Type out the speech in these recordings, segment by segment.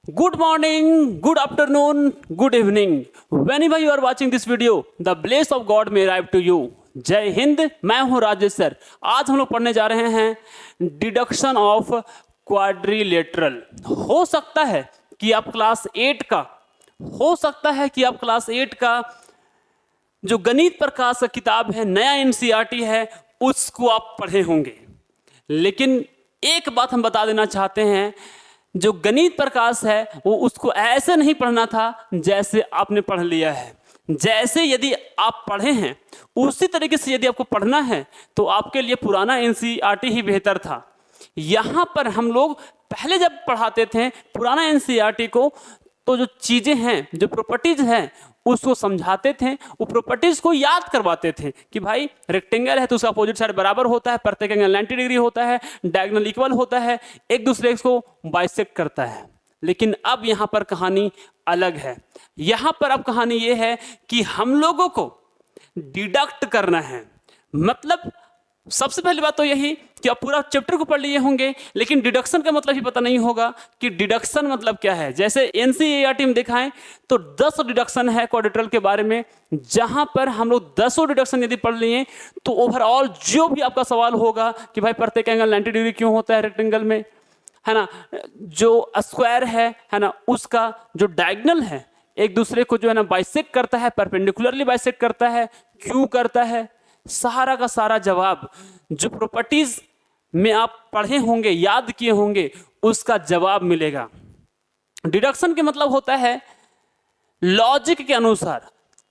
Good morning, good afternoon, good evening. Whenever you are watching this video, the bless of God may arrive to you. जय हिंद, मैं हूं Rajesh sir. आज हम लोग पढ़ने जा रहे हैं डिडक्शन ऑफ क्वाड्रिलेटरल। हो सकता है कि आप क्लास 8 का जो गणित प्रकाश का किताब है, नया एनसीईआरटी है, उसको आप पढ़े होंगे। लेकिन एक बात हम बता देना चाहते हैं, जो गणित प्रकाश है वो उसको ऐसे नहीं पढ़ना था जैसे आपने पढ़ लिया है। जैसे यदि आप पढ़े हैं उसी तरीके से यदि आपको पढ़ना है तो आपके लिए पुराना एनसीईआरटी ही बेहतर था। यहाँ पर हम लोग पहले जब पढ़ाते थे पुराना एनसीईआरटी को, तो जो चीज़ें हैं, जो प्रॉपर्टीज हैं, उसको समझाते थे, वो प्रॉपर्टीज को याद करवाते थे कि भाई रेक्टेंगल है तो उसका अपोजिट साइड बराबर होता है, प्रत्येक एंगल 90 डिग्री होता है, डायगोनल इक्वल होता है, एक दूसरे को बाइसेक्ट करता है। लेकिन अब यहाँ पर कहानी अलग है। यहाँ पर अब कहानी ये है कि हम लोगों को डिडक्ट करना है। मतलब सबसे पहली बात तो यही कि आप पूरा चैप्टर को पढ़ लिए होंगे, लेकिन डिडक्शन का मतलब ही पता नहीं होगा कि डिडक्शन मतलब क्या है। जैसे एनसीईआरटी में दिखाएं तो 10 डिडक्शन है क्वाड्रिलेटरल के बारे में, जहां पर हम लोग 10 डिडक्शन यदि पढ़ लिए तो ओवरऑल जो भी आपका सवाल होगा कि भाई प्रत्येक एंगल 90 डिग्री क्यों होता है रेक्टेंगल में, है ना, जो स्क्वायर है ना, उसका जो डायगोनल है एक दूसरे को जो है ना बाइसेक्ट करता है, परपेंडिकुलरली बाइसेक्ट करता है, क्यों करता है, सारा का सारा जवाब जो प्रॉपर्टीज में आप पढ़े होंगे, याद किए होंगे, उसका जवाब मिलेगा। डिडक्शन के मतलब होता है लॉजिक के अनुसार,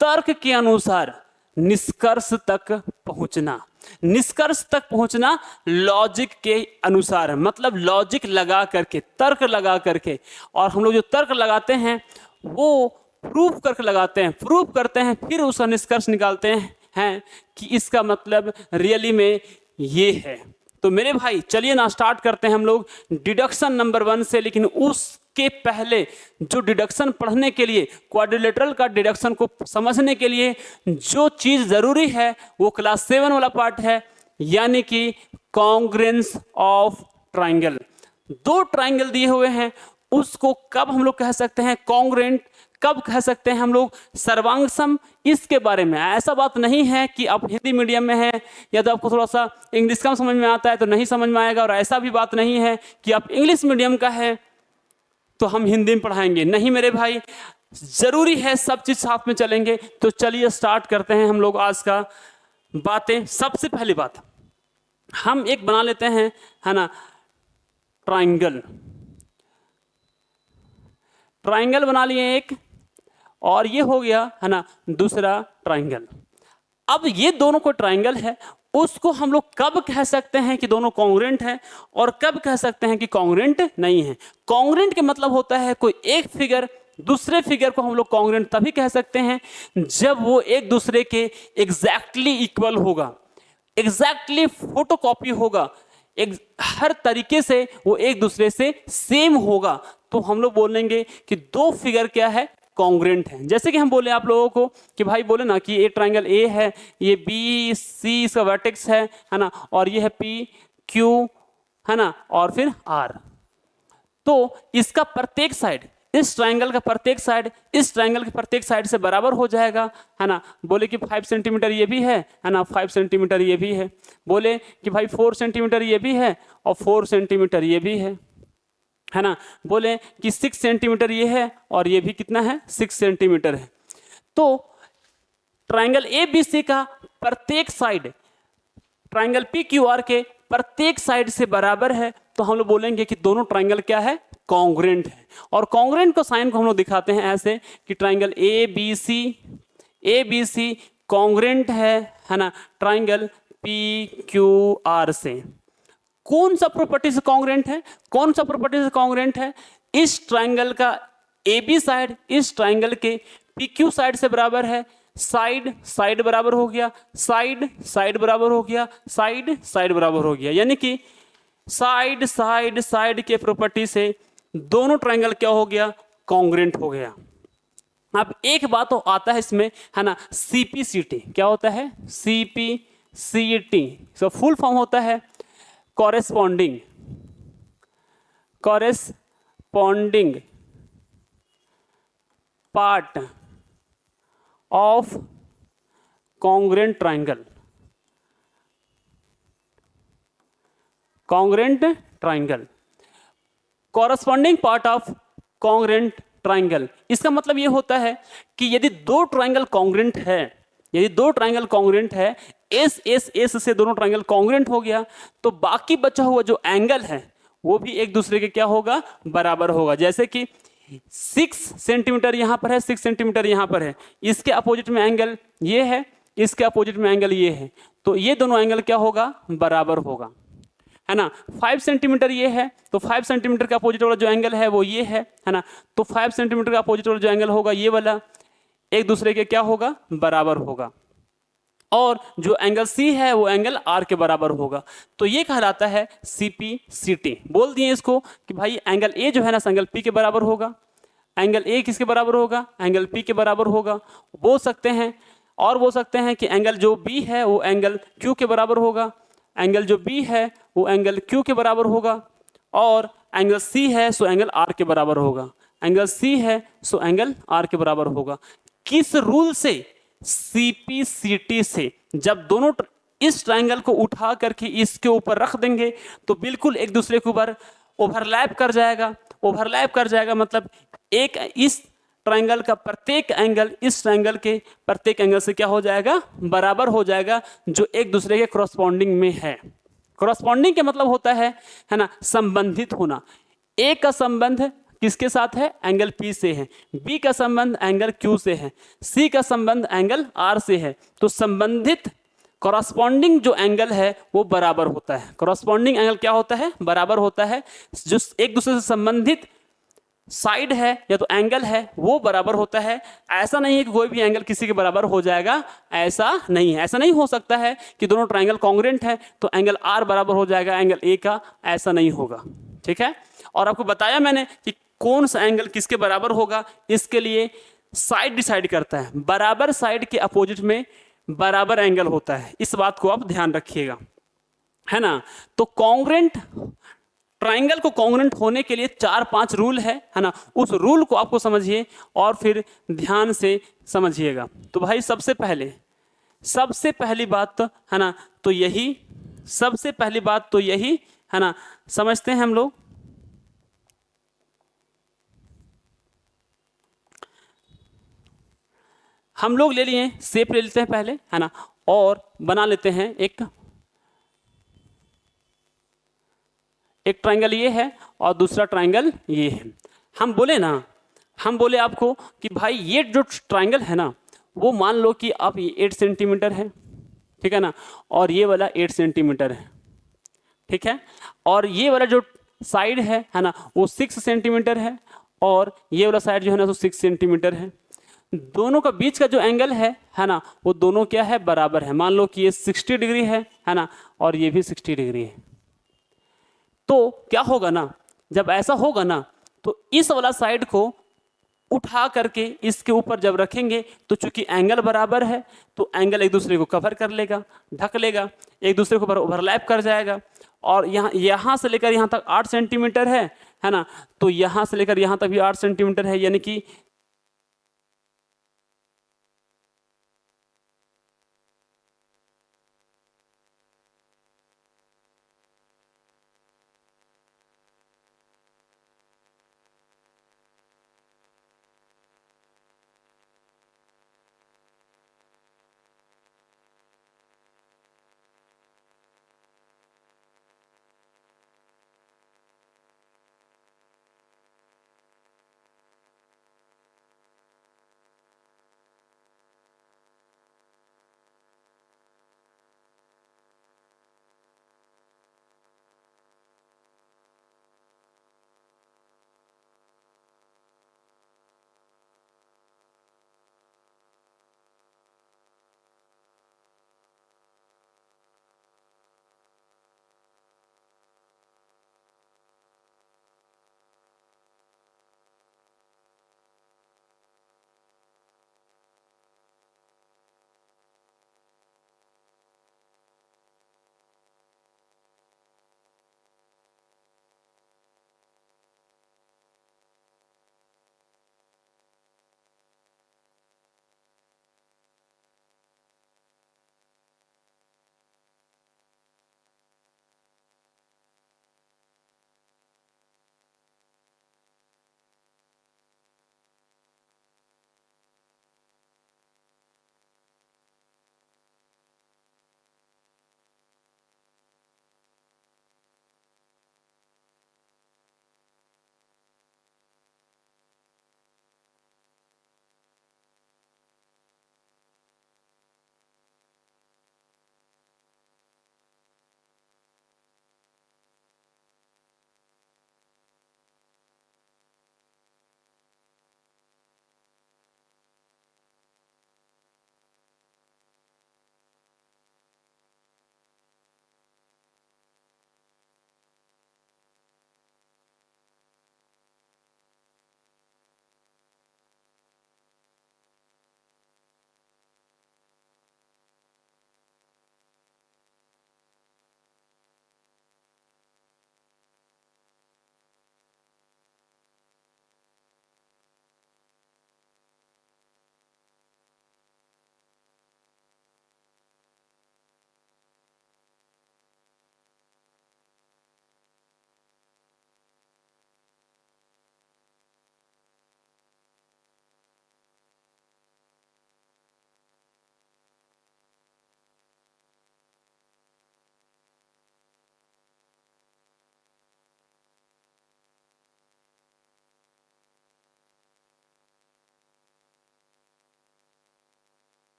तर्क के अनुसार निष्कर्ष तक पहुंचना। निष्कर्ष तक पहुंचना लॉजिक के अनुसार, मतलब लॉजिक लगा करके, तर्क लगा करके। और हम लोग जो तर्क लगाते हैं वो प्रूफ करके लगाते हैं, प्रूफ करते हैं, फिर उसका निष्कर्ष निकालते हैं कि इसका मतलब रियली में ये है। तो मेरे भाई चलिए ना स्टार्ट करते हैं हम लोग डिडक्शन नंबर 1 से। लेकिन उसके पहले जो डिडक्शन पढ़ने के लिए, क्वाड्रिलेटरल का डिडक्शन को समझने के लिए जो चीज़ ज़रूरी है वो क्लास 7 वाला पार्ट है, यानी कि कॉन्ग्रुएंस ऑफ ट्राइंगल। 2 ट्राइंगल दिए हुए हैं, उसको कब हम लोग कह सकते हैं कॉन्ग्रुएंट, कब कह सकते हैं हम लोग सर्वांगसम, इसके बारे में। ऐसा बात नहीं है कि आप हिंदी मीडियम में हैं या तो आपको थोड़ा सा इंग्लिश कम समझ में आता है तो नहीं समझ में आएगा, और ऐसा भी बात नहीं है कि आप इंग्लिश मीडियम का है तो हम हिंदी में पढ़ाएंगे। नहीं मेरे भाई, जरूरी है सब चीज़ साथ में चलेंगे। तो चलिए स्टार्ट करते हैं हम लोग आज का बातें। सबसे पहली बात हम एक बना लेते हैं, है ना, ट्राइंगल। ट्राइंगल बना लिए एक, और ये हो गया, है ना, दूसरा ट्राइंगल। अब ये दोनों को ट्राइंगल है, उसको हम लोग कब कह सकते हैं कि दोनों कॉन्ग्रुएंट हैं और कब कह सकते हैं कि कॉन्ग्रुएंट नहीं है। कॉन्ग्रुएंट के मतलब होता है कोई एक फिगर दूसरे फिगर को हम लोग कॉन्ग्रुएंट तभी कह सकते हैं जब वो एक दूसरे के एग्जैक्टली इक्वल होगा, एग्जैक्टली फोटोकॉपी होगा, एक हर तरीके से वो एक दूसरे से सेम होगा, तो हम लोग बोलेंगे कि 2 फिगर क्या है, कॉन्ग्रुएंट है। जैसे कि हम बोले आप लोगों को कि भाई बोले ना कि ये ट्राइंगल ए है, ये बी सी इसका वर्टेक्स है ना, और ये है पी क्यू, है ना, और फिर आर। तो इसका प्रत्येक साइड, इस ट्राइंगल का प्रत्येक साइड इस ट्राइंगल के प्रत्येक साइड से बराबर हो जाएगा, है ना। बोले कि 5 सेंटीमीटर ये भी है ना, 5 सेंटीमीटर ये भी है। बोले कि भाई 4 सेंटीमीटर ये भी है और 4 सेंटीमीटर ये भी है ना। बोले कि 6 सेंटीमीटर ये है और ये भी कितना है, 6 सेंटीमीटर है। तो ट्राइंगल ए बी सी का प्रत्येक side triangle P Q R के प्रत्येक साइड से बराबर है, तो हम लोग बोलेंगे कि दोनों ट्राइंगल क्या है, कॉन्ग्रुएंट है। और कॉन्ग्रुएंट को साइन को हम लोग दिखाते हैं ऐसे कि triangle A B C congruent है ना, ट्राइंगल पी क्यू आर से। कौन सा प्रॉपर्टी से कॉन्ग्रुएंट है, कौन सा प्रॉपर्टी से कॉन्ग्रुएंट है, इस ट्राइंगल का ए बी साइड इस ट्राइंगल के पी क्यू साइड से बराबर है, साइड साइड बराबर हो गया, साइड साइड बराबर हो गया, साइड साइड बराबर हो गया, यानी कि साइड साइड साइड के प्रॉपर्टी से दोनों ट्राइंगल क्या हो गया, कॉन्ग्रुएंट हो गया। अब एक बात तो आता है इसमें, है ना, सीपीसीटी। क्या होता है, सीपीसीटी। सो फुल फॉर्म होता है corresponding part of congruent triangle, congruent triangle, corresponding part of congruent triangle. इसका मतलब ये होता है कि यदि दो ट्राइंगल कॉन्ग्रेंट है, यदि दो ट्राइंगल कॉन्ग्रेंट है, एस एस एस से दोनों ट्राइंगल कॉन्ग्रेंट हो गया, तो बाकी बचा हुआ जो एंगल है वो भी एक दूसरे के क्या होगा, बराबर होगा। जैसे कि 6 सेंटीमीटर यहां पर है, 6 सेंटीमीटर यहां पर है, इसके अपोजिट में एंगल ये है, इसके अपोजिट में एंगल ये है, तो ये दोनों एंगल क्या होगा, बराबर होगा, है ना। 5 सेंटीमीटर ये है, तो 5 सेंटीमीटर का अपोजिट वाला जो एंगल है वो ये है ना, तो 5 सेंटीमीटर का अपोजिट वाला जो एंगल होगा ये वाला, एक दूसरे के क्या होगा, बराबर होगा। और जो एंगल सी है वो एंगल आर के बराबर होगा। तो ये कहलाता है सीपीसीटी। बोल दिए इसको कि भाई एंगल ए जो है ना एंगल पी के बराबर होगा, एंगल ए किसके बराबर होगा, एंगल पी के बराबर होगा। बोल सकते हैं, और बोल सकते हैं कि एंगल जो बी है वो एंगल क्यू के बराबर होगा, एंगल जो बी है वो एंगल क्यू के बराबर होगा, और एंगल सी है सो एंगल आर के बराबर होगा, एंगल सी है सो एंगल आर के बराबर होगा। किस रूल से, सीपीसीटी से। जब दोनों इस ट्रायंगल को उठा करके इसके ऊपर रख देंगे तो बिल्कुल एक दूसरे के ऊपर ओवरलैप कर जाएगा। ओवरलैप कर जाएगा मतलब एक इस ट्रायंगल का प्रत्येक एंगल इस ट्रायंगल के प्रत्येक एंगल से क्या हो जाएगा, बराबर हो जाएगा, जो एक दूसरे के करस्पॉन्डिंग में है। करस्पॉन्डिंग का मतलब होता है ना, संबंधित होना। ए का संबंध किसके साथ है, एंगल पी से है, बी का संबंध एंगल क्यू से है, सी का संबंध एंगल आर से है। तो संबंधित करस्पॉन्डिंग जो एंगल है वो बराबर होता है। करस्पॉन्डिंग एंगल क्या होता है, बराबर होता है। जो एक दूसरे से संबंधित साइड है या तो एंगल है वो बराबर होता है। ऐसा नहीं है कि कोई भी एंगल किसी के बराबर हो जाएगा, ऐसा नहीं है। ऐसा नहीं हो सकता है कि दोनों ट्रायंगल कॉन्ग्रेंट है तो एंगल आर बराबर हो जाएगा एंगल ए का, ऐसा नहीं होगा। ठीक है, और आपको बताया मैंने कि कौन सा एंगल किसके बराबर होगा, इसके लिए साइड डिसाइड करता है। बराबर साइड के अपोजिट में बराबर एंगल होता है, इस बात को आप ध्यान रखिएगा, है ना। तो कॉन्ग्रेंट ट्राइंगल को कॉन्ग्रेंट होने के लिए 4-5 रूल है ना, उस रूल को आपको समझिए और फिर ध्यान से समझिएगा। तो भाई सबसे पहली बात तो है ना, तो यही सबसे पहली बात तो यही है ना, समझते हैं हम लोग। हम लोग ले लिए शेप ले लेते हैं पहले, है ना, और बना लेते हैं एक ट्रायंगल ये है और दूसरा ट्रायंगल ये है। हम बोले आपको कि भाई ये जो ट्रायंगल है ना, वो मान लो कि आप ये 8 सेंटीमीटर है, ठीक है ना, और ये वाला 8 सेंटीमीटर है, ठीक है, और ये वाला जो साइड है ना, वो 6 सेंटीमीटर है, और ये वाला साइड जो है ना तो 6 सेंटीमीटर है। दोनों का बीच का जो एंगल है ना, वो दोनों क्या है, बराबर है। मान लो कि ये 60 डिग्री है ना, और ये भी 60 डिग्री है। तो क्या होगा ना, जब ऐसा होगा ना तो इस वाला साइड को उठा करके इसके ऊपर जब रखेंगे तो चूंकि एंगल बराबर है तो एंगल एक दूसरे को कवर कर लेगा, ढक लेगा, एक दूसरे के ऊपर ओवरलैप कर जाएगा। और यहाँ से लेकर यहाँ तक 8 सेंटीमीटर है ना, तो यहाँ से लेकर यहाँ तक भी 8 सेंटीमीटर है, यानी कि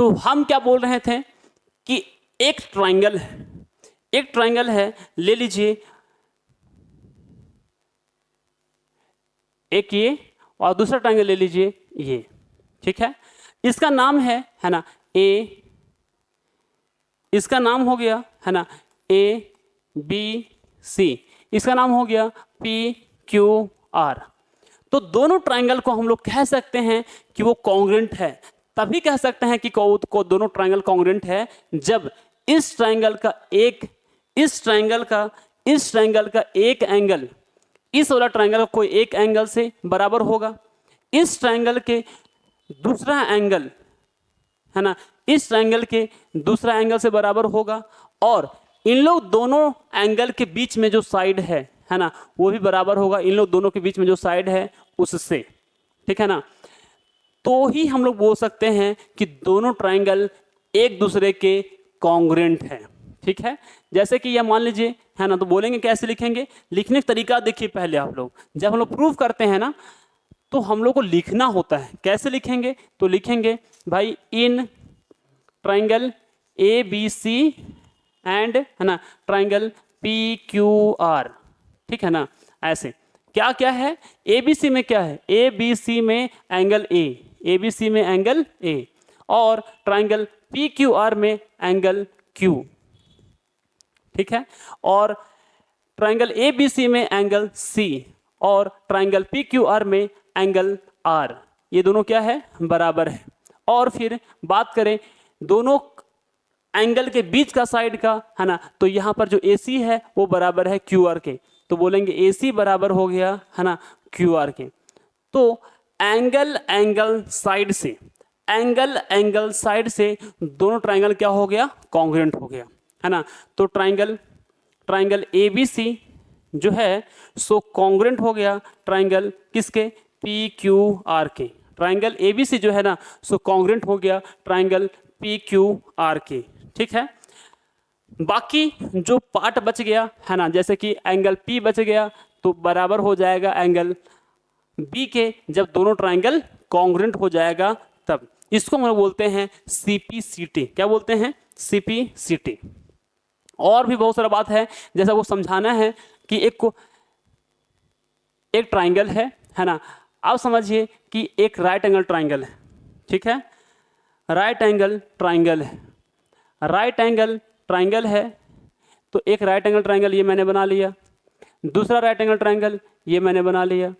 तो हम क्या बोल रहे थे कि एक ट्राइंगल है, ले लीजिए एक ये और दूसरा ट्राइंगल ले लीजिए ये, ठीक है। इसका नाम है ना ए, इसका नाम हो गया है ना ए बी सी, इसका नाम हो गया पी क्यू आर। तो दोनों ट्राइंगल को हम लोग कह सकते हैं कि वो कॉन्ग्रुएंट है। तभी कह सकते हैं कि दोनों ट्राइंगल कॉन्ग्रुएंट है जब इस ट्राइंगल का एक एक एंगल इस वाला ट्राइंगल का कोई एक एंगल से बराबर होगा, इस ट्राइंगल के दूसरा एंगल है ना इस ट्राइंगल के दूसरा एंगल से बराबर होगा, और इन लोग दोनों एंगल के बीच में जो साइड है ना वो भी बराबर होगा इन लोग दोनों के बीच में जो साइड है उससे, ठीक है ना। तो ही हम लोग बोल सकते हैं कि दोनों ट्राइंगल एक दूसरे के कॉन्ग्रुएंट है, ठीक है। जैसे कि यह मान लीजिए है ना, तो बोलेंगे कैसे लिखेंगे, लिखने का तरीका देखिए पहले आप लोग। जब हम लोग प्रूफ करते हैं ना तो हम लोग को लिखना होता है, कैसे लिखेंगे, तो लिखेंगे भाई in triangle A B C and है ना ट्राइंगल पी क्यू आर, ठीक है ना। ऐसे क्या क्या है, ए बी सी में क्या है, ए बी सी में एंगल ए बी सी में एंगल ए, और ट्राइंगल पी क्यू आर में एंगल क्यू, ठीक है। और ट्राइंगल ए बी सी में एंगल सी, और ट्राइंगल पी क्यू आर में एंगल आर, ये दोनों क्या है, बराबर है। और फिर बात करें दोनों एंगल के बीच का साइड का है ना, तो यहाँ पर जो ए सी है वो बराबर है क्यू आर के, तो बोलेंगे ए सी बराबर हो गया है ना क्यू आर के। तो एंगल साइड से दोनों ट्राइंगल क्या हो गया, कॉन्ग्रुएंट हो गया है ना। तो ट्राइंगल ए बी सी जो है सो कॉन्ग्रुएंट हो गया ट्राइंगल किसके, पी क्यू आर के। ट्राइंगल ए बी सी जो है ना सो कॉन्ग्रुएंट हो गया ट्राइंगल पी क्यू आर के, ठीक है। बाकी जो पार्ट बच गया है ना, जैसे कि एंगल पी बच गया तो बराबर हो जाएगा एंगल बी के, जब दोनों ट्राइंगल कॉन्ग्रुएंट हो जाएगा तब। इसको हम बोलते हैं सीपीसीटी। क्या बोलते हैं, सीपीसीटी। और भी बहुत सारा बात है, जैसा वो समझाना है कि एक ट्राइंगल है ना, आप समझिए कि एक राइट एंगल ट्राइंगल है, ठीक है। राइट एंगल ट्राइंगल है, तो एक राइट एंगल ट्राइंगल ये मैंने बना लिया, दूसरा राइट एंगल ट्राइंगल ये मैंने बना लिया,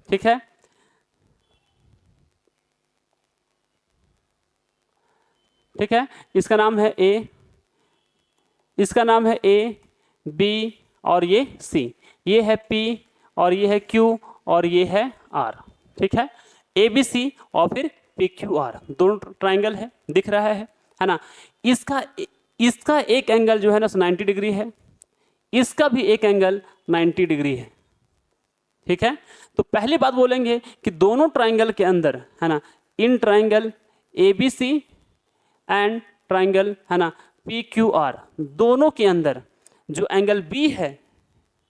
ठीक है। ठीक है, इसका नाम है ए, इसका नाम है ए बी और ये सी, ये है पी और ये है क्यू और ये है आर, ठीक है। ए बी सी और फिर पी क्यू आर दोनों ट्राइंगल है, दिख रहा है ना। इसका एक एंगल जो है ना 90 डिग्री है, इसका भी एक एंगल 90 डिग्री है, ठीक है। तो पहली बात बोलेंगे कि दोनों ट्राइंगल के अंदर है ना, in triangle A B C and triangle है ना पी क्यू आर, दोनों के अंदर जो एंगल बी है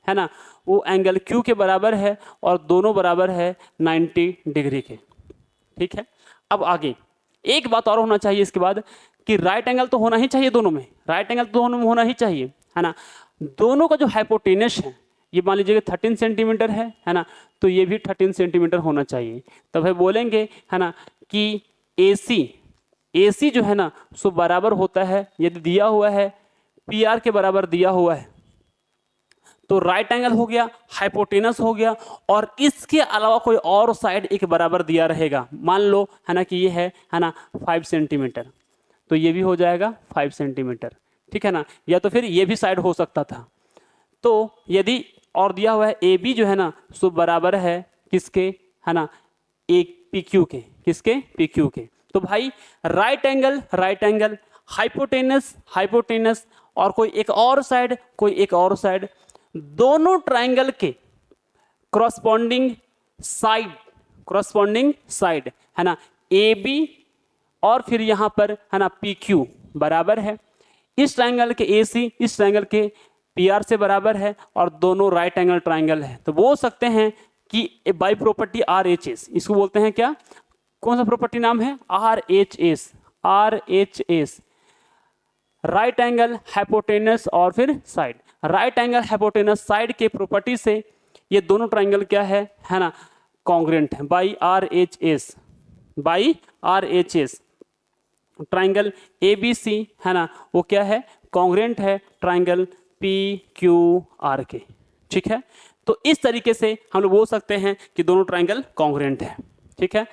ना वो एंगल क्यू के बराबर है और दोनों बराबर है 90 डिग्री के, ठीक है। अब आगे एक बात और होना चाहिए इसके बाद कि राइट एंगल तो होना ही चाहिए दोनों में, राइट एंगल तो दोनों में होना ही चाहिए है ना। दोनों का जो हाइपोटेनस है ये मान लीजिए 13 सेंटीमीटर है ना, तो ये भी 13 सेंटीमीटर होना चाहिए। तब है बोलेंगे है ना कि AC जो है ना सो बराबर होता है, यदि दिया हुआ है PR के बराबर दिया हुआ है तो राइट एंगल हो गया, हाइपोटेनस हो गया, और इसके अलावा कोई और साइड एक बराबर दिया रहेगा। मान लो है ना कि ये है ना 5 सेंटीमीटर, तो ये भी हो जाएगा 5 सेंटीमीटर, ठीक है ना। या तो फिर ये भी साइड हो सकता था। तो यदि और दिया हुआ है AB जो है ना सो बराबर है किसके, है ना एक PQ के, किसके, PQ के। तो भाई राइट एंगल हाइपोटेनस और कोई एक और साइड, दोनों ट्राइंगल के क्रॉसपॉन्डिंग साइड है ना AB और फिर यहां पर है ना PQ बराबर है। इस ट्राइंगल के AC इस ट्राइंगल के PR से बराबर है और दोनों राइट एंगल ट्राइंगल है। तो बोल सकते हैं कि बाई प्रॉपर्टी RHS, इसको बोलते हैं क्या, कौन सा प्रॉपर्टी नाम है, RHS, RHS, right angle hypotenuse और फिर side. Right angle hypotenuse side के प्रॉपर्टी से ये दोनों ट्राइंगल क्या है ना, कॉन्ग्रुएंट है by RHS, by RHS। Triangle ABC है ना, वो क्या है, कॉन्ग्रुएंट है ट्राइंगल PQR के। ठीक है, तो इस तरीके से हम लोग बोल सकते हैं कि दोनों ट्राइंगल कॉन्ग्रुएंट है। ठीक है,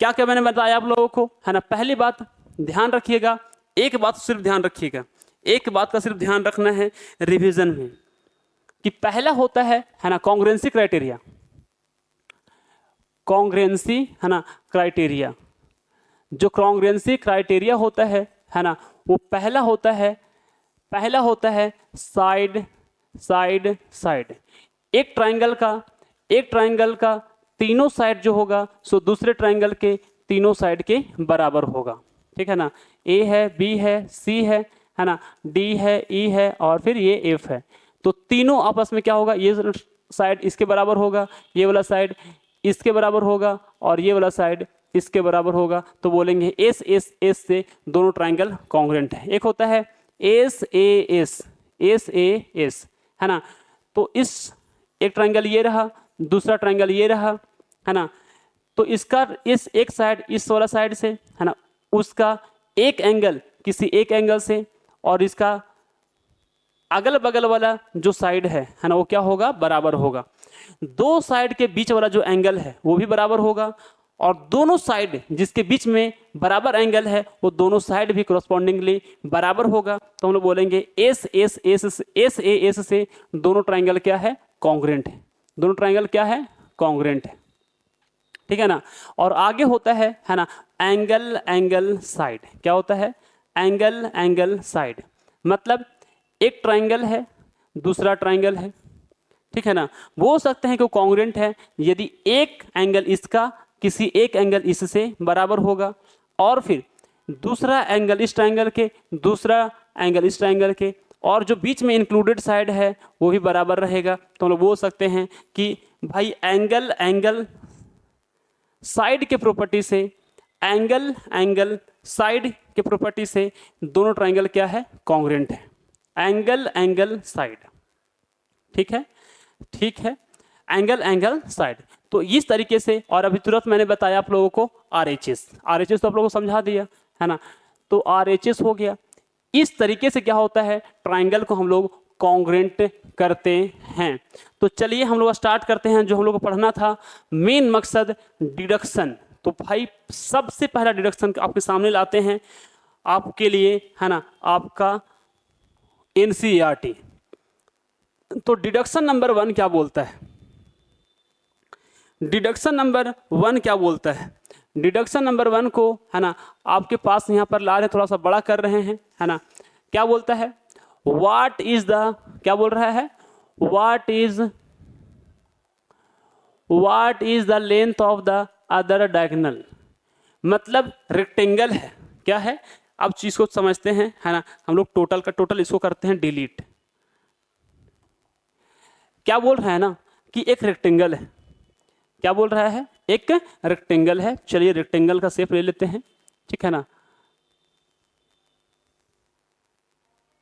क्या क्या मैंने बताया आप लोगों को, है ना। पहली बात ध्यान रखिएगा, एक बात सिर्फ ध्यान रखिएगा, एक बात का सिर्फ ध्यान रखना है रिवीजन में, कि पहला होता है ना कॉन्ग्रुएंसी क्राइटेरिया। कॉन्ग्रुएंसी है ना क्राइटेरिया, जो कॉन्ग्रुएंसी क्राइटेरिया होता है ना, वो पहला होता है साइड साइड साइड। एक ट्राइंगल का तीनों साइड जो होगा सो दूसरे ट्राइंगल के तीनों साइड के बराबर होगा। ठीक है ना, A है, B है, C है ना, D है, E है और फिर ये F है। तो तीनों आपस में क्या होगा, ये साइड इसके बराबर होगा, ये वाला साइड इसके बराबर होगा और ये वाला साइड इसके बराबर होगा। तो बोलेंगे एस एस एस से दोनों ट्राइंगल कॉन्ग्रुएंट है। एक होता है एस ए एस है ना, तो इस एक ट्राइंगल ये रहा, दूसरा ट्राइंगल ये रहा, है ना। तो इसका इस एक साइड इस वाला साइड से है ना, उसका एक एंगल किसी एक एंगल से और इसका अगल बगल वाला जो साइड है ना, वो क्या होगा, बराबर होगा। दो साइड के बीच वाला जो एंगल है वो भी बराबर होगा और दोनों साइड जिसके बीच में बराबर एंगल है वो दोनों साइड भी करस्पॉन्डिंगली बराबर होगा। तो हम लोग बोलेंगे एस ए एस से दोनों ट्राइंगल क्या है, कॉन्ग्रुएंट है। दोनों ट्राइंगल क्या है, कॉन्ग्रुएंट है। ठीक है ना। और आगे होता है ना एंगल साइड। क्या होता है, एंगल साइड, मतलब एक ट्राइंगल है दूसरा ट्राइंगल है। ठीक है ना, बोल सकते हैं कि वो कॉन्ग्रुएंट है यदि एक एंगल इसका किसी एक एंगल इससे बराबर होगा और फिर दूसरा एंगल इस ट्राइंगल के, दूसरा एंगल इस ट्राइंगल के, और जो बीच में इंक्लूडेड साइड है वो भी बराबर रहेगा। तो हम लोग बोल सकते हैं कि भाई एंगल साइड के प्रॉपर्टी से, एंगल साइड के प्रॉपर्टी से दोनों ट्राइंगल क्या है, कॉन्ग्रुएंट है। Angle side. ठीक है, ठीक है, एंगल साइड। तो इस तरीके से, और अभी तुरंत मैंने बताया आप लोगों को RHS तो आप लोगों को समझा दिया है ना। तो RHS हो गया। इस तरीके से क्या होता है, ट्राइंगल को हम लोग कॉन्ग्रुएंट करते हैं। तो चलिए हम लोग स्टार्ट करते हैं जो हम लोग को पढ़ना था, मेन मकसद डिडक्शन। तो भाई सबसे पहला डिडक्शन आपके सामने लाते हैं आपके लिए, है ना, आपका NCERT। तो डिडक्शन नंबर 1 क्या बोलता है, डिडक्शन नंबर 1 क्या बोलता है। डिडक्शन नंबर 1 को है ना आपके पास यहाँ पर ला रहे, थोड़ा सा बड़ा कर रहे हैं, है ना। क्या बोलता है, व्हाट इज द, क्या बोल रहा है, what is the length of the other diagonal. मतलब रेक्टेंगल है, क्या है, अब चीज को समझते हैं, है ना। हम लोग टोटल का टोटल इसको करते हैं डिलीट। क्या बोल रहा है ना कि एक रेक्टेंगल है, क्या बोल रहा है, एक रेक्टेंगल है। चलिए रेक्टेंगल का शेप ले लेते हैं, ठीक है ना।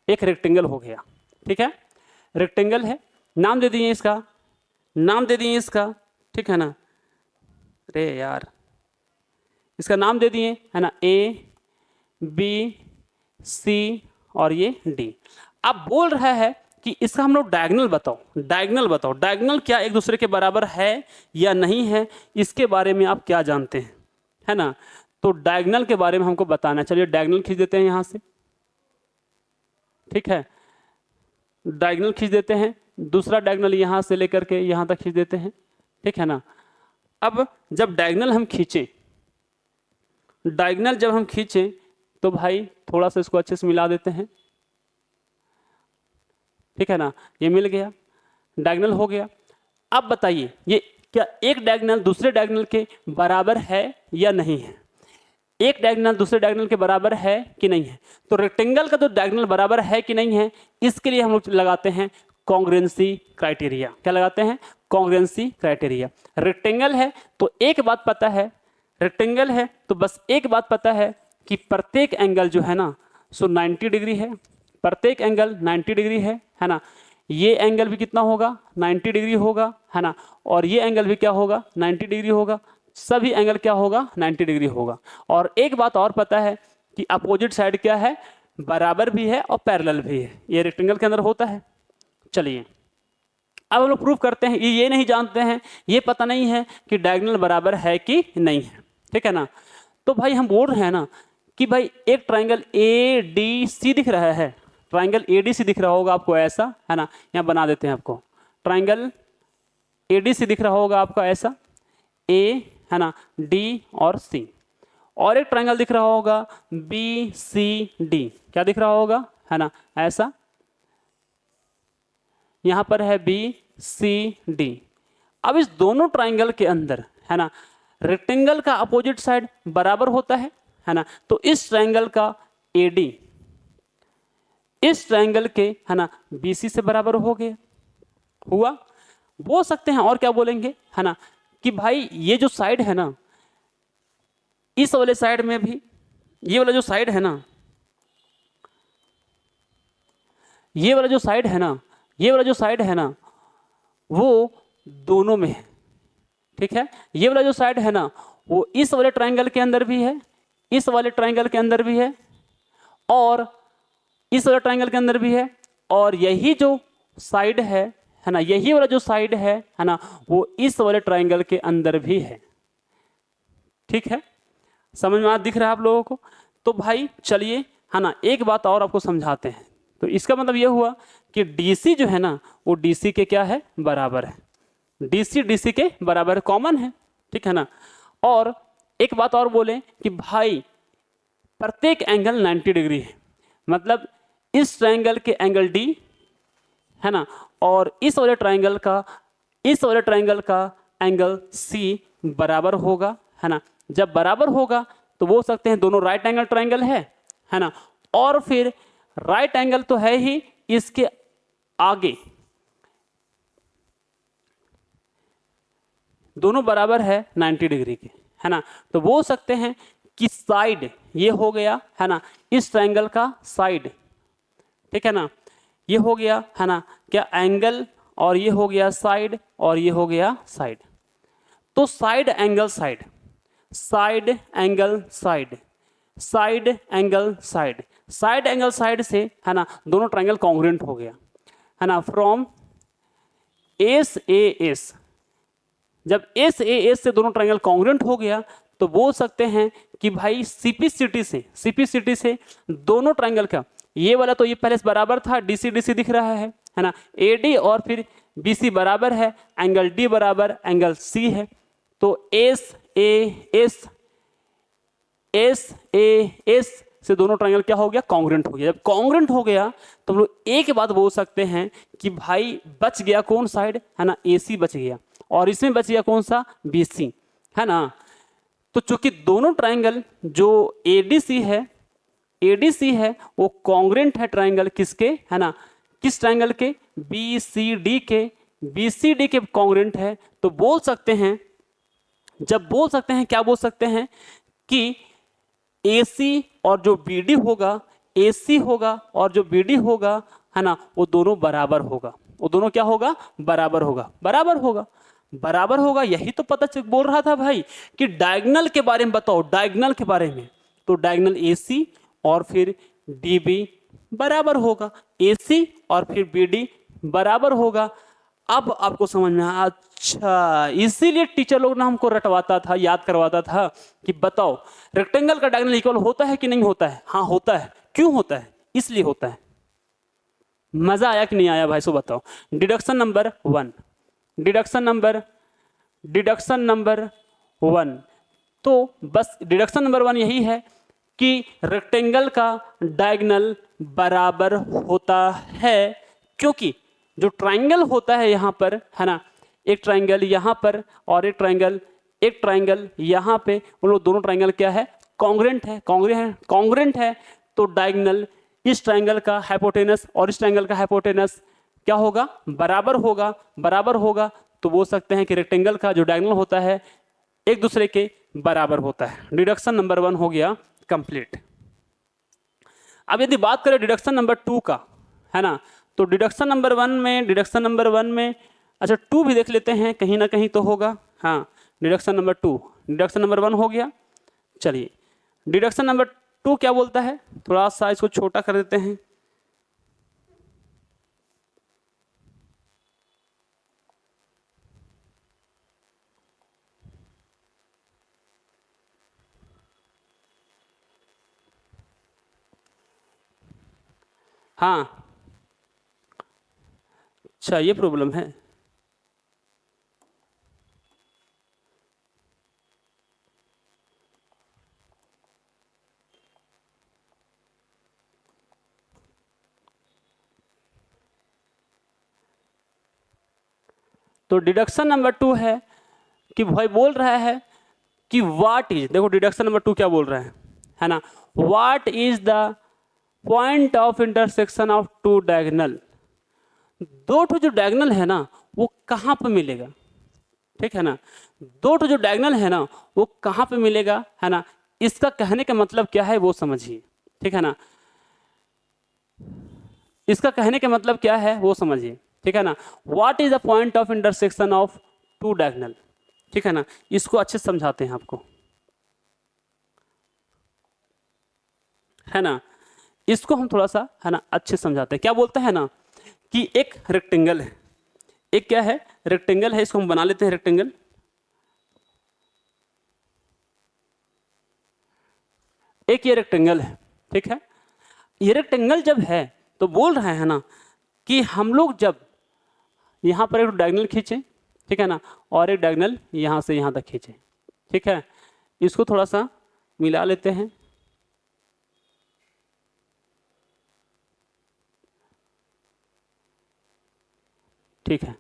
एक रेक्टेंगल हो गया, ठीक है, रेक्टेंगल है। नाम दे दिए इसका, नाम दे दिए इसका, ठीक है ना। अरे यार, इसका नाम दे दिए, है ना, A, B, C और ये D। अब बोल रहा है कि इसका हम लोग डायगोनल बताओ, डायगोनल बताओ, डायगोनल क्या एक दूसरे के बराबर है या नहीं है, इसके बारे में आप क्या जानते हैं, है ना। तो डायगोनल के बारे में हमको बताना। चलिए डायगोनल खींच देते हैं यहाँ से, ठीक है, डायगोनल खींच देते हैं। दूसरा डायगोनल यहाँ से लेकर के यहाँ तक खींच देते हैं, ठीक है ना। अब जब डायगोनल हम खींचें, डायगोनल जब हम खींचें तो भाई थोड़ा सा इसको अच्छे से मिला देते हैं, ठीक है ना। ये मिल गया, डायगोनल हो गया। अब बताइए ये क्या एक डायगोनल दूसरे डायगोनल के बराबर है या नहीं है, एक डायगोनल दूसरे डायगोनल के बराबर है कि नहीं है। तो रेक्टेंगल का तो डायगोनल बराबर है कि नहीं है, इसके लिए हम लोग लगाते हैं कॉन्ग्रुएंसी क्राइटेरिया। क्या लगाते हैं, कॉन्ग्रुएंसी क्राइटेरिया। रेक्टेंगल है तो एक बात पता है, रेक्टेंगल है तो बस एक बात पता है कि प्रत्येक एंगल जो है ना सो 90 डिग्री है, प्रत्येक एंगल 90 डिग्री है ना। ये एंगल भी कितना होगा 90 डिग्री होगा, है ना। और ये एंगल भी क्या होगा 90 डिग्री होगा, सभी एंगल क्या होगा 90 डिग्री होगा। और एक बात और पता है कि अपोजिट साइड क्या है, बराबर भी है और पैरेलल भी है, ये रेक्टेंगल के अंदर होता है। चलिए अब हम लोग प्रूफ करते हैं। ये नहीं जानते हैं, ये पता नहीं है कि डायगोनल बराबर है कि नहीं है, ठीक है ना। तो भाई हम बोल रहे हैं ना कि भाई एक ट्राइंगल ए डी सी दिख रहा है, ट्राइंगल ए डी सी दिख रहा होगा आपको ऐसा, है ना। यहाँ बना देते हैं आपको, ट्राइंगल ए डी सी दिख रहा होगा आपको ऐसा, ए है ना, डी और सी। और एक ट्राइंगल दिख रहा होगा बी सी डी, क्या दिख रहा होगा, है ना, ऐसा। यहाँ पर है बी सी डी। अब इस दोनों ट्राइंगल के अंदर, है ना, रेक्टेंगल का अपोजिट साइड बराबर होता है ना। तो इस ट्राइंगल का ए डी इस ट्राइंगल के, है ना, बी सी से बराबर हो गया, हुआ। बोल सकते हैं और क्या बोलेंगे, है ना, कि भाई ये जो साइड है ना, इस वाले साइड में भी ये वाला जो साइड है ना, ये वाला जो साइड है ना, ये वाला जो साइड है ना, वो दोनों में है, ठीक है। ये वाला जो साइड है ना वो इस वाले ट्राइंगल के अंदर भी है, इस वाले ट्राइंगल के अंदर भी है, और इस वाले ट्राइंगल के अंदर भी है। और यही जो साइड है ना, यही वाला जो साइड है ना, वो इस वाले ट्राइंगल के अंदर भी है, ठीक है। समझ में दिख रहा है आप लोगों को। तो भाई चलिए, है ना, एक बात और आपको समझाते हैं। तो इसका मतलब ये हुआ कि DC जो है ना वो DC के क्या है, बराबर है। DC DC के बराबर कॉमन है, ठीक है ना। और एक बात और बोलें कि भाई प्रत्येक एंगल 90 डिग्री है, मतलब इस ट्राइंगल के एंगल D, है ना, और इस वाले ट्राइंगल का एंगल C बराबर होगा, है ना। जब बराबर होगा तो बोल सकते हैं दोनों राइट एंगल ट्राइंगल है ना। और फिर राइट एंगल तो है ही, इसके आगे दोनों बराबर है 90 डिग्री के, है ना। तो बोल सकते हैं कि साइड ये हो गया, है ना, इस ट्राइंगल का साइड, ठीक है ना, ये हो गया, है ना, क्या एंगल, और ये हो गया साइड, और ये हो गया साइड। तो side angle side, side angle side, side angle side, side angle side से, है ना, दोनों ट्राइंगल कॉन्ग्रुएंट हो गया, है ना। फ्रॉम एस ए एस, जब एस ए एस से दोनों ट्राइंगल कॉन्ग्रुएंट हो गया तो बोल सकते हैं कि भाई सीपी से दोनों ट्राइंगल का, ये वाला तो ये पहले से बराबर था, डीसी डीसी दिख रहा है ना, एडी और फिर बीसी बराबर है, एंगल डी बराबर एंगल सी है। तो एस ए एस से दोनों ट्राइंगल क्या हो गया, कॉन्ग्रुएंट हो गया। जब कॉन्ग्रुएंट हो गया तो हम लोग एक बात बोल सकते हैं कि भाई बच गया कौन साइड, है ना, एसी बच गया, और इसमें बच गया कौन सा, बीसी, है ना। तो चूंकि दोनों ट्राइंगल जो एडीसी है वो कॉन्ग्रुएंट है ट्राइंगल किसके, है ना, किस ट्राइंगल के, बीसीडी के कॉन्ग्रुएंट है। तो बोल सकते हैं, जब बोल सकते हैं क्या बोल सकते हैं कि AC और जो BD होगा, AC होगा और जो BD होगा, है ना, वो दोनों बराबर होगा, वो दोनों क्या होगा, बराबर होगा। यही तो पता बोल रहा था भाई कि डायगोनल के बारे में बताओ, डायगोनल के बारे में। तो डायगोनल AC और फिर DB बराबर होगा, AC और फिर BD बराबर होगा। अब आपको समझ में आया, अच्छा इसीलिए टीचर लोग ना हमको रटवाता था, याद करवाता था कि बताओ रेक्टेंगल का डायगोनल इक्वल होता है कि नहीं होता है। हाँ होता है। क्यों होता है, इसलिए होता है। मजा आया कि नहीं आया भाई, सो बताओ। डिडक्शन नंबर वन, तो बस डिडक्शन नंबर 1 यही है कि रेक्टेंगल का डायगोनल बराबर होता है, क्योंकि जो ट्राइंगल होता है यहाँ पर, है ना, एक ट्राइंगल यहाँ पर और एक ट्राइंगल यहाँ पे, उन लोग दोनों ट्राइंगल क्या है, कॉन्ग्रुएंट है। तो डायगोनल इस ट्राइंगल का हाइपोटेनस और इस ट्राइंगल का हाइपोटेनस क्या होगा, बराबर होगा। तो बोल सकते हैं कि रेक्टेंगल का जो डायगोनल होता है एक दूसरे के बराबर होता है। डिडक्शन नंबर 1 हो गया कंप्लीट। अब यदि बात करें डिडक्शन नंबर 2 का, है ना, तो डिडक्शन नंबर 1 में अच्छा 2 भी देख लेते हैं, कहीं ना कहीं तो होगा। हाँ, डिडक्शन नंबर 2, डिडक्शन नंबर 1 हो गया। चलिए डिडक्शन नंबर 2 क्या बोलता है, थोड़ा सा इसको छोटा कर देते हैं। हाँ, अच्छा ये प्रॉब्लम है। तो डिडक्शन नंबर 2 है कि भाई बोल रहा है कि व्हाट इज, देखो डिडक्शन नंबर 2 क्या बोल रहा है ना, what is the point of intersection of two diagonal. दो ठो जो डायगोनल है ना वो कहाँ पे मिलेगा, ठीक है ना, दो ठो जो डायगोनल है ना वो कहाँ पे मिलेगा, है ना, इसका कहने का मतलब क्या है वो समझिए, ठीक है ना, इसका कहने का मतलब क्या है वो समझिए, ठीक है ना। What is the point of intersection of two diagonal, ठीक है ना, इसको अच्छे से समझाते हैं आपको, है ना, इसको हम थोड़ा सा, है ना, अच्छे से समझाते हैं। क्या बोलते हैं ना कि एक रेक्टेंगल है, एक क्या है, रेक्टेंगल है, इसको हम बना लेते हैं रेक्टेंगल। एक ये रेक्टेंगल है, ठीक है, ये रेक्टेंगल जब है तो बोल रहे हैं ना कि हम लोग जब यहाँ पर एक डायगोनल खींचे, ठीक है ना, और एक डायगोनल यहाँ से यहाँ तक खींचे, ठीक है, इसको थोड़ा सा मिला लेते हैं। ठीक है,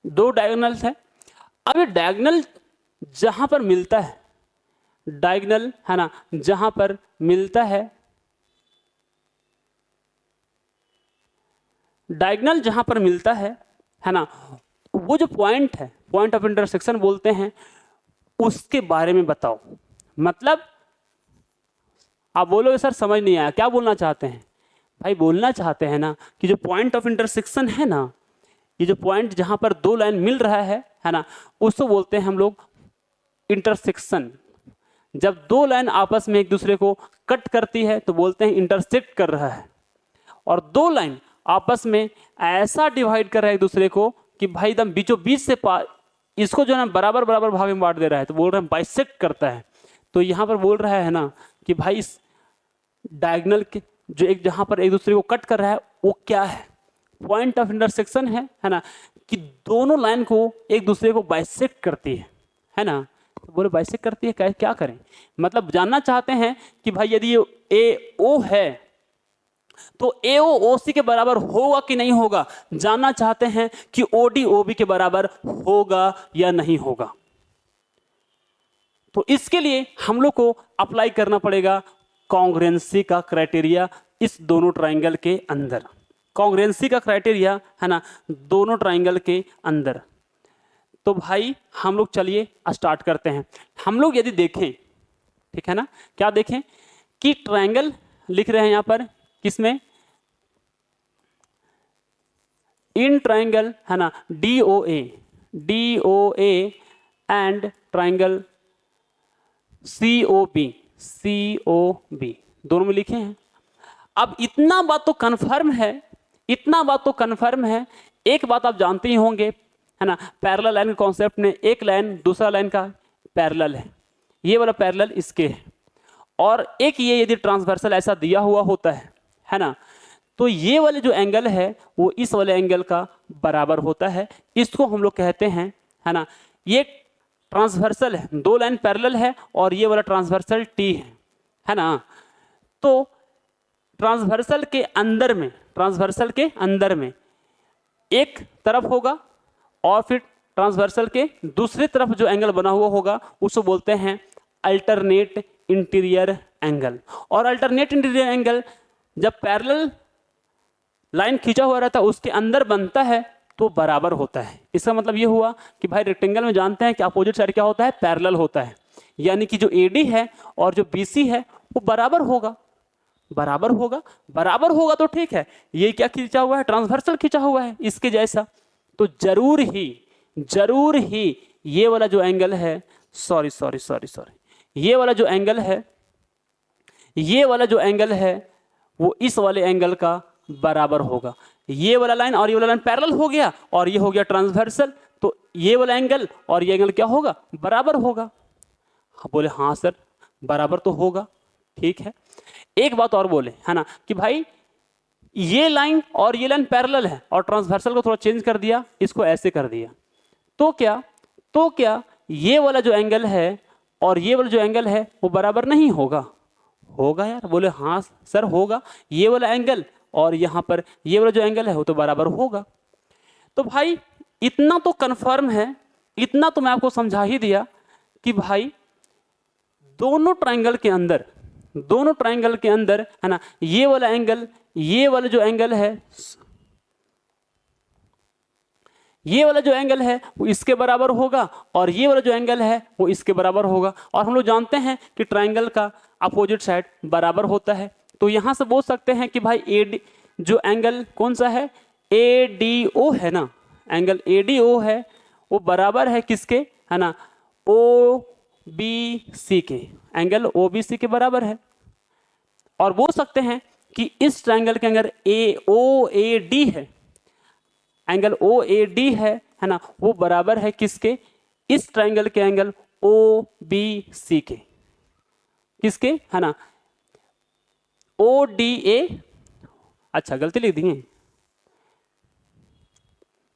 दो डायगोनल्स है। अब ये डायगोनल जहां पर मिलता है, डायगोनल है ना, जहां पर मिलता है, डायगोनल जहां पर मिलता है ना, वो जो पॉइंट है, पॉइंट ऑफ इंटरसेक्शन बोलते हैं, उसके बारे में बताओ। मतलब आप बोलोगे सर समझ नहीं आया, क्या बोलना चाहते हैं भाई, बोलना चाहते हैं ना कि जो पॉइंट ऑफ इंटरसेक्शन है ना, ये जो पॉइंट जहां पर दो लाइन मिल रहा है ना, उसको बोलते हैं हम लोग इंटरसेक्शन। जब दो लाइन आपस में एक दूसरे को कट करती है तो बोलते हैं इंटरसेक्ट कर रहा है। और दो लाइन आपस में ऐसा डिवाइड कर रहा है एक दूसरे को कि भाई एकदम बीचों बीच से इसको जो है ना बराबर बराबर भाग में बांट दे रहा है, तो बोल रहे हैं बाइसेक्ट करता है। तो यहाँ पर बोल रहा है ना कि भाई इस डायगोनल के जो एक जहाँ पर एक दूसरे को कट कर रहा है वो क्या है, पॉइंट ऑफ इंटरसेक्शन है ना, कि दोनों लाइन को एक दूसरे को बाइसेक्ट करती है ना। तो बोले बाइसेक्ट करती है, क्या करें, मतलब जानना चाहते हैं कि भाई यदि ये ए ओ है तो ए ओ ओ सी के बराबर होगा कि नहीं होगा, जानना चाहते हैं कि ओ डी ओ बी के बराबर होगा या नहीं होगा। तो इसके लिए हम लोग को अप्लाई करना पड़ेगा कॉन्ग्रुएंसी का क्राइटेरिया इस दोनों ट्राइंगल के अंदर, कॉन्ग्रुएंसी का क्राइटेरिया है ना दोनों ट्राइंगल के अंदर। तो भाई हम लोग चलिए स्टार्ट करते हैं। हम लोग यदि देखें, ठीक है ना, क्या देखें कि ट्राइंगल लिख रहे हैं यहां पर किसमें, इन ट्राइंगल है ना D O A and triangle C O B दोनों में लिखे हैं। अब इतना बात तो कन्फर्म है, इतना बात तो कन्फर्म है, एक बात आप जानते ही होंगे है ना, पैरेलल लाइन के कॉन्सेप्ट में एक लाइन दूसरा लाइन का पैरेलल है, ये वाला पैरेलल इसके है, और एक ये यदि ट्रांसवर्सल ऐसा दिया हुआ होता है ना, तो ये वाले जो एंगल है वो इस वाले एंगल का बराबर होता है। इसको हम लोग कहते हैं, है ना, ये ट्रांसवर्सल है, दो लाइन पैरेलल है और ये वाला ट्रांसवर्सल टी है ना। तो ट्रांसवर्सल के अंदर में, ट्रांसवर्सल के अंदर में एक तरफ होगा और फिर ट्रांसवर्सल के दूसरी तरफ जो एंगल बना हुआ होगा उसको बोलते हैं अल्टरनेट इंटीरियर एंगल। और अल्टरनेट इंटीरियर एंगल जब पैरेलल लाइन खींचा हुआ रहता है उसके अंदर बनता है तो बराबर होता है। इसका मतलब ये हुआ कि भाई रेक्टेंगल में जानते हैं कि अपोजिट साइड क्या होता है, पैरेलल होता है, यानी कि जो AD है और जो BC है वो बराबर होगा, बराबर होगा, बराबर होगा तो ठीक है। ये क्या खींचा हुआ है, ट्रांसवर्सल खींचा हुआ है इसके जैसा, तो जरूर ही ये वाला जो एंगल है, सॉरी सॉरी सॉरी सॉरी, ये वाला जो एंगल है, ये वाला जो एंगल है वो इस वाले एंगल का बराबर होगा। ये वाला लाइन और ये वाला लाइन पैरेलल हो गया और ये हो गया ट्रांसवर्सल, तो ये वाला एंगल और ये एंगल क्या होगा, बराबर होगा। बोले हाँ सर बराबर तो होगा, ठीक है। एक बात और बोले है ना कि भाई ये लाइन और ये लाइन पैरेलल है और ट्रांसवर्सल को थोड़ा चेंज कर दिया, इसको ऐसे कर दिया, तो क्या ये वाला जो एंगल है और ये वाला जो एंगल है वो बराबर नहीं होगा? होगा यार। बोले हाँ सर होगा, ये वाला एंगल और यहाँ पर ये वाला जो एंगल है वो तो बराबर होगा। तो भाई इतना तो कंफर्म है, इतना तो मैं आपको समझा ही दिया कि भाई दोनों ट्राइंगल के अंदर है ना, ये वाला एंगल, ये वाला जो एंगल है, ये वाला जो एंगल है वो इसके बराबर होगा और ये वाला जो एंगल है वो इसके बराबर होगा। और हम लोग जानते हैं कि ट्राइंगल का अपोजिट साइड बराबर होता है, तो यहां से बोल सकते हैं कि भाई एडी जो एंगल कौन सा है, ADO है ना, एंगल ADO है वो बराबर है किसके, है ना, OBC के, एंगल OBC के बराबर है। और बोल सकते हैं कि इस ट्राइंगल के अंदर OAD है, एंगल OAD है ना, वो बराबर है किसके, इस ट्राइंगल के एंगल OBC के, किसके, है ना, ODA, अच्छा गलती लिख दिए,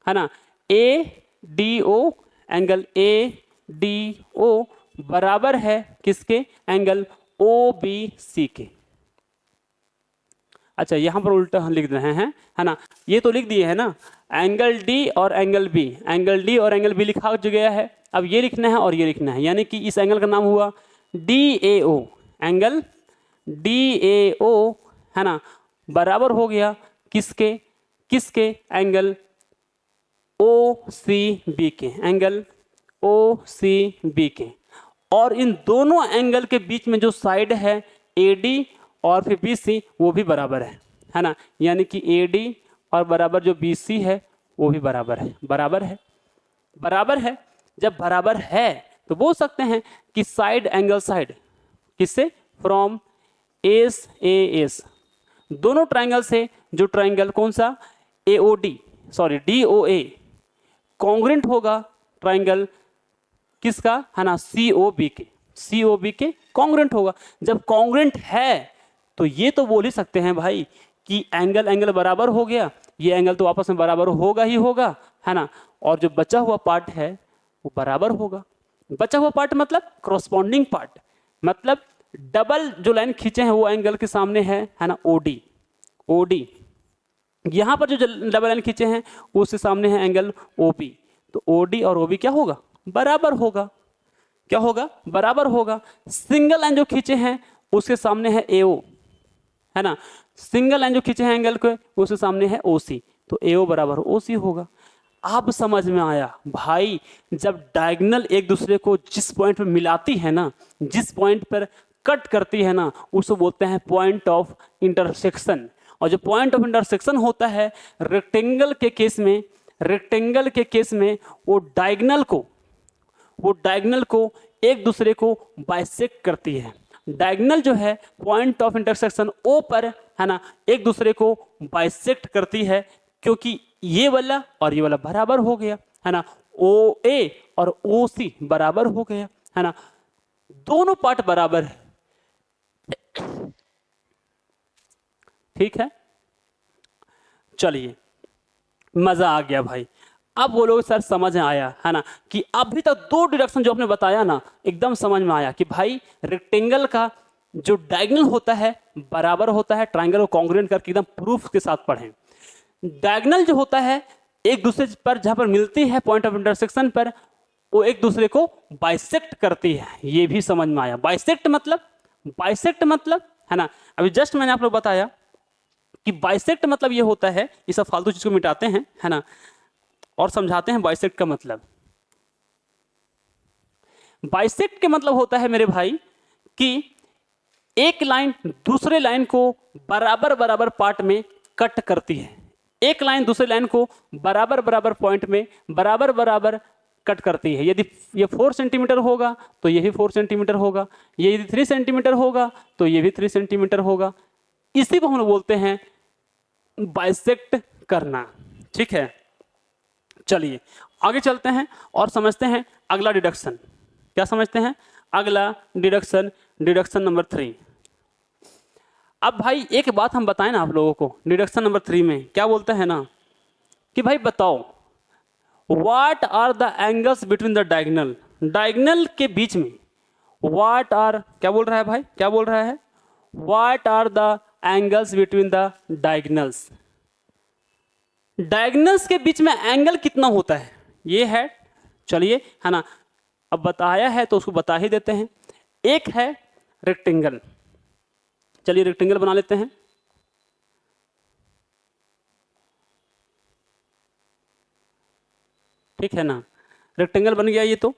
है ना, ADO, एंगल ADO बराबर है किसके, एंगल OBC के। अच्छा यहां पर उल्टा लिख रहे हैं, है ना, ये तो लिख दिए है ना, एंगल D और एंगल B, एंगल D और एंगल B लिखा जो गया है, अब ये लिखना है और ये लिखना है, यानी कि इस एंगल का नाम हुआ DAO, एंगल DAO, है ना, बराबर हो गया किसके, एंगल OCB के, एंगल OCB के। और इन दोनों एंगल के बीच में जो साइड है AD और फिर BC वो भी बराबर है ना, यानी कि AD और बराबर जो BC है वो भी बराबर है, बराबर है। जब बराबर है तो बोल सकते हैं कि साइड एंगल साइड किससे, फ्रॉम AS, दोनों ट्राइंगल से जो ट्राइंगल कौन सा, DOA कॉन्ग्रेंट होगा ट्राइंगल किसका, है ना, COB के कॉन्ग्रेंट होगा। जब कॉन्ग्रेंट है तो ये तो बोल ही सकते हैं भाई कि एंगल बराबर हो गया, ये एंगल तो आपस में बराबर होगा ही होगा, है ना, और जो बचा हुआ पार्ट है वो बराबर होगा। बचा हुआ पार्ट मतलब क्रॉसपॉन्डिंग पार्ट, मतलब डबल जो लाइन खींचे हैं वो एंगल के सामने है ना, OD, यहां पर जो डबल लाइन खींचे हैं उसके सामने है एंगल OP, तो OD और OB क्या होगा, बराबर होगा, क्या होगा, बराबर होगा। सिंगल लाइन जो खींचे हैं उसके सामने है AO, है ना, सिंगल लाइन जो खींचे हैं एंगल को उसके सामने है OC, तो AO बराबर OC होगा। अब समझ में आया भाई, जब डायगोनल एक दूसरे को जिस पॉइंट पर मिलाती है ना, जिस पॉइंट पर कट करती है ना, उसको बोलते हैं पॉइंट ऑफ इंटरसेक्शन। और जो पॉइंट ऑफ इंटरसेक्शन होता है रेक्टेंगल के केस में वो डायगोनल को एक दूसरे को बाइसेक्ट करती है। डायगोनल जो है पॉइंट ऑफ इंटरसेक्शन O पर, है ना, एक दूसरे को बाइसेक्ट करती है, क्योंकि ये वाला और ये वाला बराबर हो गया, है ना, OA और OC बराबर हो गया, है ना, दोनों पार्ट बराबर है, ठीक है। चलिए मजा आ गया भाई। अब बोलोगे सर समझ में आया, है ना, कि अभी तक दो डायरेक्शन जो आपने बताया ना एकदम समझ में आया कि भाई रेक्टेंगल का जो डायगोनल होता है बराबर होता है, ट्रायंगल को कॉन्ग्रुएंट करके एकदम प्रूफ के साथ पढ़ें। डायगोनल जो होता है एक दूसरे पर जहां पर मिलती है पॉइंट ऑफ इंटरसेक्शन पर, वो एक दूसरे को बाइसेक्ट करती है, ये भी समझ में आया। बाइसेक्ट मतलब है ना, अभी जस्ट मैंने आप लोग बताया कि बाइसेक्ट मतलब ये होता है, ये सब फालतू चीज को मिटाते हैं, है ना, और समझाते हैं बाइसेक्ट का मतलब। बाइसेक्ट के मतलब होता है मेरे भाई कि एक लाइन दूसरे लाइन को बराबर बराबर पार्ट में कट करती है। एक लाइन दूसरे लाइन को बराबर बराबर पॉइंट में बराबर बराबर कट करती है। यदि ये 4 सेंटीमीटर होगा तो ये भी 4 सेंटीमीटर होगा, ये यदि 3 सेंटीमीटर होगा तो ये भी 3 सेंटीमीटर होगा। इसी को हम लोग बोलते हैं बाइसेक्ट करना। ठीक है, चलिए आगे चलते हैं और समझते हैं अगला डिडक्शन। क्या समझते हैं? अगला डिडक्शन, डिडक्शन नंबर 3। अब भाई एक बात हम बताएं ना आप लोगों को, डिडक्शन नंबर 3 में क्या बोलते हैं ना कि भाई बताओ what are the angles between the diagonal, diagonal के बीच में व्हाट आर, क्या बोल रहा है भाई, क्या बोल रहा है? What are the angles between the diagonals, diagonals के बीच में एंगल कितना होता है, ये है। चलिए है ना, अब बताया है तो उसको बता ही देते हैं। एक है रेक्टेंगल, चलिए रेक्टेंगल बना लेते हैं। ठीक है ना, रेक्टेंगल बन गया, ये तो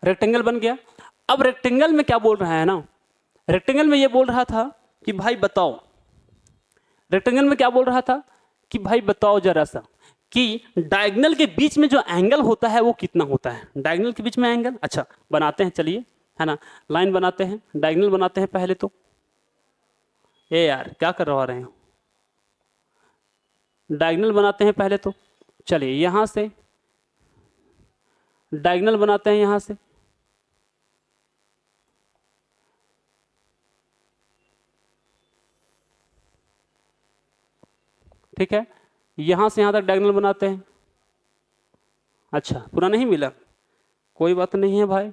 रेक्टेंगल बन गया। अब रेक्टेंगल में क्या बोल रहा है ना, रेक्टेंगल में ये बोल रहा था कि भाई बताओ, रेक्टेंगल में क्या बोल रहा था कि भाई बताओ जरा सा कि डायगोनल के बीच में जो एंगल होता है वो कितना होता है। डायगोनल के बीच में एंगल, अच्छा बनाते हैं, चलिए है ना, लाइन बनाते हैं, डायगोनल बनाते हैं पहले तो। ये यार क्या करवा रहे हो, डायगोनल बनाते हैं पहले तो। चलिए यहां से डायगोनल बनाते हैं, यहां से ठीक है, यहां से यहां तक डायगोनल बनाते हैं। अच्छा पूरा नहीं मिला, कोई बात नहीं है भाई,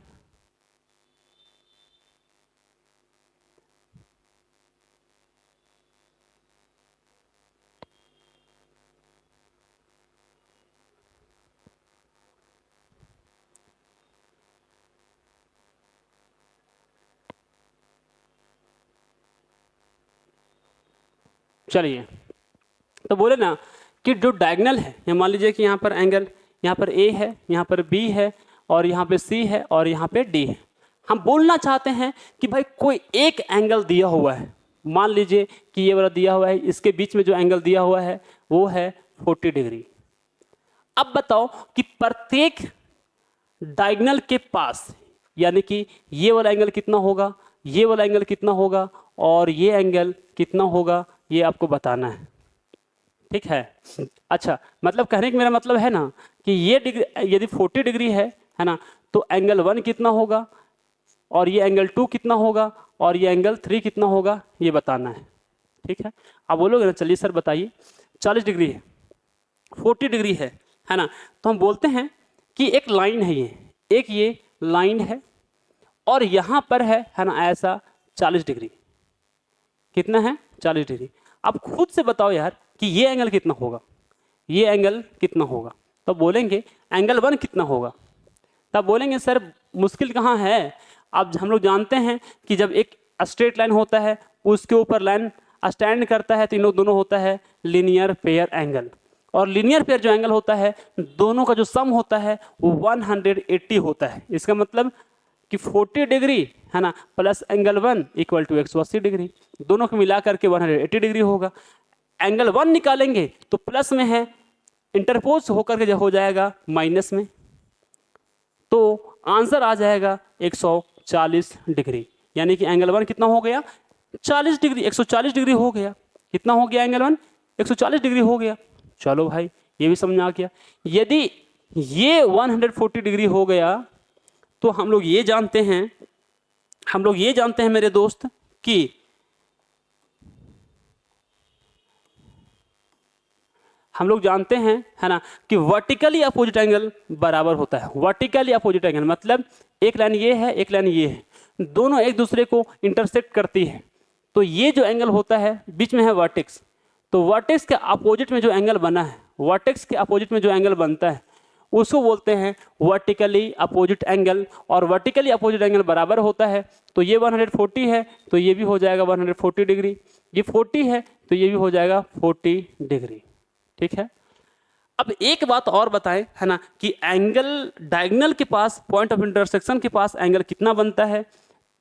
चलिए तो बोले ना कि जो डायगोनल है, ये मान लीजिए कि यहाँ पर एंगल, यहाँ पर ए है, यहाँ पर बी है और यहाँ पे सी है और यहाँ पे डी है। हम बोलना चाहते हैं कि भाई कोई एक एंगल दिया हुआ है, मान लीजिए कि ये वाला दिया हुआ है, इसके बीच में जो एंगल दिया हुआ है वो है 40 डिग्री। अब बताओ कि प्रत्येक डायगोनल के पास, यानी कि ये वाला एंगल कितना होगा, ये वाला एंगल कितना होगा और ये एंगल कितना होगा, ये आपको बताना है। ठीक है, अच्छा मतलब कहने का मेरा मतलब है ना कि ये डिग्री यदि 40 डिग्री है ना, तो एंगल 1 कितना होगा और ये एंगल 2 कितना होगा और ये एंगल 3 कितना होगा, ये बताना है। ठीक है, आप बोलोगे ना चलिए सर बताइए, 40 डिग्री है, 40 डिग्री है ना, तो हम बोलते हैं कि एक लाइन है, ये लाइन है और यहाँ पर है ना ऐसा 40 डिग्री, कितना है 40 डिग्री। अब खुद से बताओ यार कि ये एंगल कितना होगा, ये एंगल कितना होगा, तो बोलेंगे एंगल 1 कितना होगा, तब बोलेंगे सर मुश्किल कहाँ है। अब हम लोग जानते हैं कि जब एक स्ट्रेट लाइन होता है उसके ऊपर लाइन स्टैंड करता है तो इन लोग दोनों होता है लीनियर पेयर एंगल, और लीनियर पेयर जो एंगल होता है दोनों का जो सम होता है वो 180 होता है। इसका मतलब कि 40 डिग्री है ना plus angle 1 equal to 180 degree, दोनों को मिला करके 180 डिग्री होगा। एंगल 1 निकालेंगे तो प्लस में है, इंटरपोज होकर के हो जाएगा माइनस में, तो आंसर आ जाएगा 140 डिग्री। यानी कि एंगल 1 कितना हो गया 40 डिग्री, 140 डिग्री हो गया। कितना हो गया एंगल 1 140 डिग्री हो गया। चलो भाई ये भी समझ आ गया। यदि ये 140 डिग्री हो गया तो हम लोग ये जानते हैं मेरे दोस्त कि हम लोग जानते हैं है ना कि वर्टिकली अपोजिट एंगल बराबर होता है। वर्टिकली अपोजिट एंगल मतलब एक लाइन ये है एक लाइन ये है, दोनों एक दूसरे को इंटरसेक्ट करती है, तो ये जो एंगल होता है बीच में है वर्टेक्स, तो वर्टेक्स के अपोजिट में जो एंगल बना है, वर्टेक्स के अपोजिट में जो एंगल बनता है उसको बोलते हैं वर्टिकली अपोजिट एंगल। और वर्टिकली अपोजिट एंगल बराबर होता है, तो ये 140 है तो ये भी हो जाएगा 140 डिग्री, ये 40 है तो ये भी हो जाएगा 40 डिग्री। ठीक है, अब एक बात और बताएं, है ना, कि एंगल डायगोनल के पास, पॉइंट ऑफ इंटरसेक्शन के पास एंगल कितना बनता है?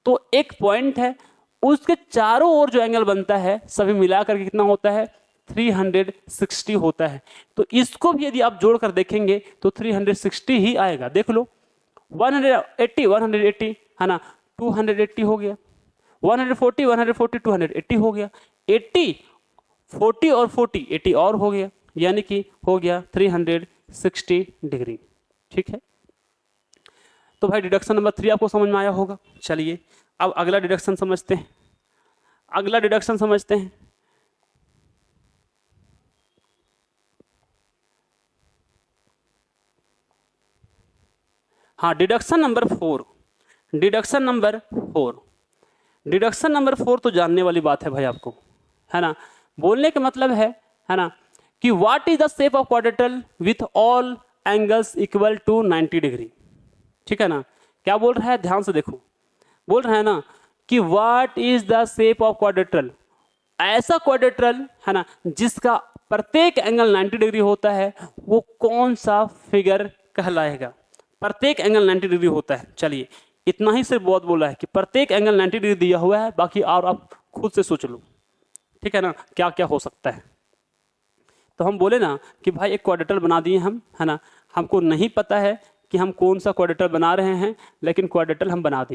तो एक पॉइंट है, उसके चारों ओर जो एंगल बनता है सभी मिलाकर के कितना होता है? 360 होता है। तो इसको भी यदि आप जोड़कर देखेंगे तो 360 ही आएगा। देख लो, 180 है ना, 280 हो गया, 140 280 हो गया, 80 40 और 40 80 और हो गया, यानी कि हो गया 360 डिग्री। ठीक है, तो भाई डिडक्शन नंबर 3 आपको समझ में आया होगा। चलिए अब अगला डिडक्शन समझते हैं। अगला डिडक्शन समझते हैं। हाँ, deduction number 4। Deduction number 4, deduction number 4 तो जानने वाली बात है भाई आपको, है ना। बोलने का मतलब है ना, कि what is the shape of quadrilateral with all angles equal to 90 degree. ठीक है ना, क्या बोल रहा है, ध्यान से देखो। बोल रहा है ना कि what is the shape of quadrilateral, ऐसा क्वाड्रेटल, है ना, जिसका प्रत्येक एंगल 90 डिग्री होता है, वो कौन सा फिगर कहलाएगा? प्रत्येक एंगल 90 डिग्री होता है। चलिए इतना ही से बहुत बोला है कि प्रत्येक एंगल 90 डिग्री दिया हुआ है, बाकी और आप खुद से सोच लो। ठीक है ना, क्या क्या हो सकता है। तो हम बोले ना कि भाई एक क्वाड्रेटल बना दिए हम, है ना, हमको नहीं पता है कि हम कौन सा क्वाड्रेटल बना रहे हैं, लेकिन क्वाड्रेटल हम बना दिए।